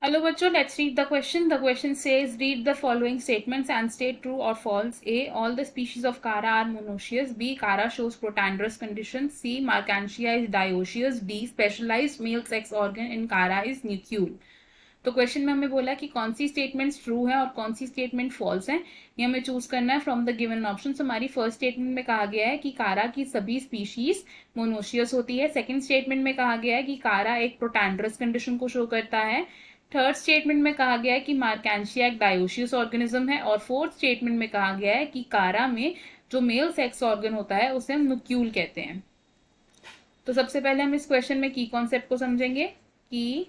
Hello bachcho, let's read the question. The question says, read the following statements and state true or false. A. All the species of Chara are monoecious. B. Chara shows protandrous condition. C. Marchantia is dioecious. D. Specialized male sex organ in Chara is nucleus. तो question में हमें बोला कि कौन सी statements true है और कौन सी statement false है, ये हमें चूज करना है फ्रॉम द गिवन ऑप्शन. हमारी फर्स्ट स्टेटमेंट में कहा गया है कि कारा की सभी स्पीशीज मोनोशियस होती है. सेकंड स्टेटमेंट में कहा गया है कि कारा एक प्रोटैंड्रस कंडीशन को शो करता है. थर्ड स्टेटमेंट में कहा गया है कि मार्कैंशिया एक डायोशियस ऑर्गेनिज्म है. और फोर्थ स्टेटमेंट में कहा गया है कि कारा में जो मेल सेक्स ऑर्गन होता है उसे हम नुक्यूल कहते हैं. तो सबसे पहले हम इस क्वेश्चन में की कॉन्सेप्ट को समझेंगे. की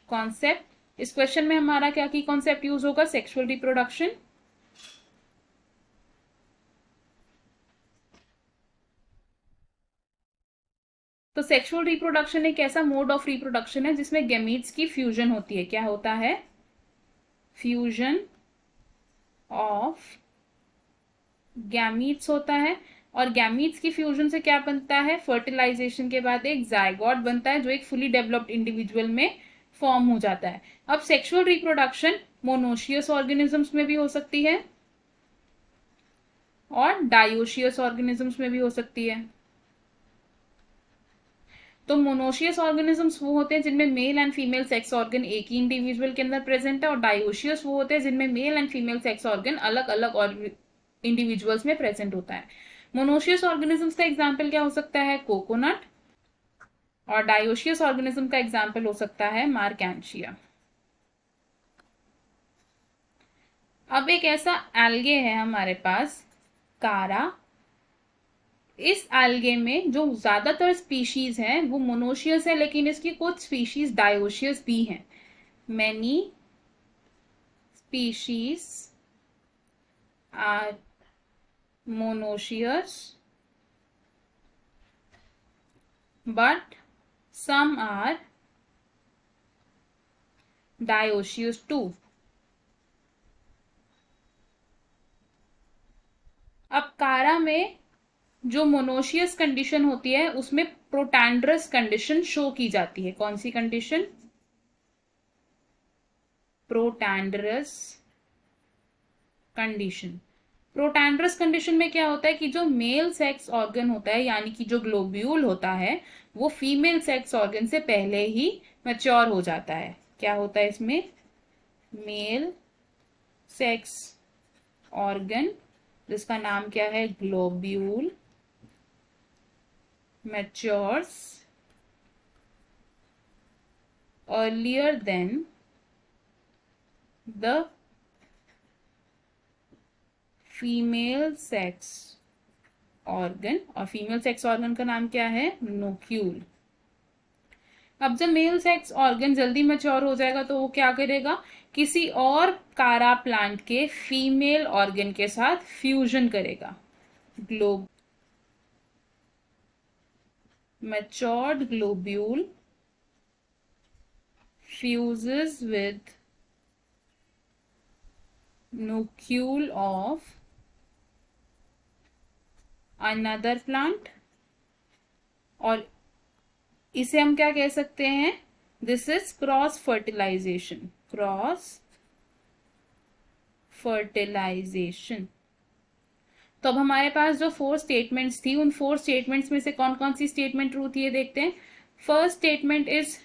कॉन्सेप्ट, इस क्वेश्चन में हमारा क्या की कॉन्सेप्ट यूज होगा? Sexual reproduction. तो सेक्सुअल रिप्रोडक्शन एक ऐसा मोड ऑफ रिप्रोडक्शन है जिसमें गैमीट्स की फ्यूजन होती है. क्या होता है? फ्यूजन ऑफ गैमीट्स होता है. और गैमीट्स की फ्यूजन से क्या बनता है? फर्टिलाइजेशन के बाद एक जायगोट बनता है जो एक फुली डेवलप्ड इंडिविजुअल में फॉर्म हो जाता है. अब सेक्सुअल रिप्रोडक्शन मोनोशियस ऑर्गेनिजम्स में भी हो सकती है और डायोशियस ऑर्गेनिजम्स में भी हो सकती है. तो मोनोशियस ऑर्गेनिजम्स वो होते हैं जिनमें male and female sex organ एक ही इंडिविजुअल के अंदर प्रेजेंट है, और डायोशियस वो होते हैं जिनमें male and female sex organ अलग अलग इंडिविजुअल्स में प्रेजेंट होता है. मोनोशियस ऑर्गेनिजम्स का एग्जाम्पल क्या हो सकता है? कोकोनट. और डायोशियस ऑर्गेनिज्म का एग्जाम्पल हो सकता है मार्कैंशिया. अब एक ऐसा एल्गे है हमारे पास कारा. इस एल्गे में जो ज्यादातर स्पीशीज हैं वो मोनोशियस है, लेकिन इसकी कुछ स्पीशीज डायोशियस भी हैं. Many species are monoecious but some are dioecious too. अब कारा में जो मोनोशियस कंडीशन होती है उसमें प्रोटैंड्रस कंडीशन शो की जाती है. कौन सी कंडीशन? प्रोटैंड्रस कंडीशन. प्रोटैंड्रस कंडीशन में क्या होता है कि जो मेल सेक्स ऑर्गन होता है यानी कि जो ग्लोब्यूल होता है वो फीमेल सेक्स ऑर्गन से पहले ही मैच्योर हो जाता है. क्या होता है इसमें? मेल सेक्स ऑर्गन जिसका नाम क्या है? Globule matures earlier than the female sex organ. और फीमेल सेक्स ऑर्गन का नाम क्या है? नोक्यूल. अब जब मेल सेक्स ऑर्गन जल्दी मैच्योर हो जाएगा तो वो क्या करेगा? किसी और कारा प्लांट के फीमेल ऑर्गन के साथ फ्यूजन करेगा. Globe matured globule fuses with nucleus of another plant. और इसे हम क्या कह सकते हैं? This is cross fertilization. Cross fertilization. तो अब हमारे पास जो 4 स्टेटमेंट्स थी उन 4 स्टेटमेंट्स में से कौन कौन सी स्टेटमेंट ट्रू थी ये देखते हैं. फर्स्ट स्टेटमेंट इज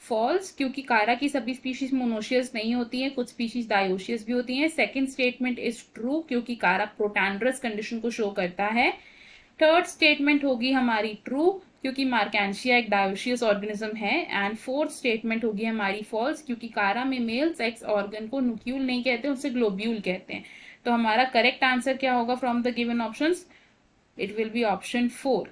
फॉल्स क्योंकि कारा की सभी स्पीशीज मोनोशियस नहीं होती हैं, कुछ स्पीशीज डायोशियस भी होती हैं. सेकंड स्टेटमेंट इज ट्रू क्योंकि कारा प्रोटैंड्रस कंडीशन को शो करता है. थर्ड स्टेटमेंट होगी हमारी ट्रू क्योंकि मार्कैंशिया एक डायोशियस ऑर्गेनिज्म है. एंड फोर्थ स्टेटमेंट होगी हमारी फॉल्स क्योंकि कारा में मेल सेक्स ऑर्गन को नुक्यूल नहीं कहते, उसे ग्लोब्यूल कहते हैं. तो हमारा करेक्ट आंसर क्या होगा from the given options? It will be option 4.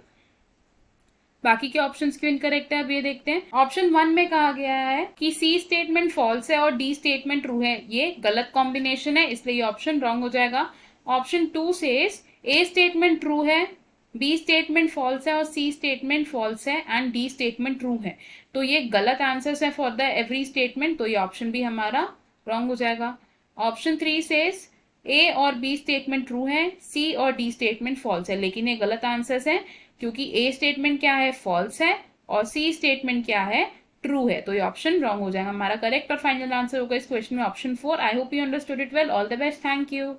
बाकी के ऑप्शंस क्यों इनकरेक्ट है अब ये देखते हैं. ऑप्शन 1 में कहा गया है कि सी स्टेटमेंट फॉल्स है और डी स्टेटमेंट ट्रू है. ये गलत कॉम्बिनेशन है इसलिए ये ऑप्शन रॉन्ग हो जाएगा. ऑप्शन 2 सेज ए स्टेटमेंट ट्रू है, बी स्टेटमेंट फॉल्स है और सी स्टेटमेंट फॉल्स है एंड डी स्टेटमेंट ट्रू है. तो ये गलत आंसर्स है फॉर द एवरी स्टेटमेंट, तो ये ऑप्शन भी हमारा रॉन्ग हो जाएगा. ऑप्शन 3 सेज ए और बी स्टेटमेंट ट्रू है, सी और डी स्टेटमेंट फॉल्स है, लेकिन ये गलत आंसर्स है क्योंकि ए स्टेटमेंट क्या है? फॉल्स है. और सी स्टेटमेंट क्या है? ट्रू है, तो ये ऑप्शन रॉन्ग हो जाएगा। हमारा करेक्ट और फाइनल आंसर होगा इस क्वेश्चन में option 4। I hope you understood it well. All the best. Thank you.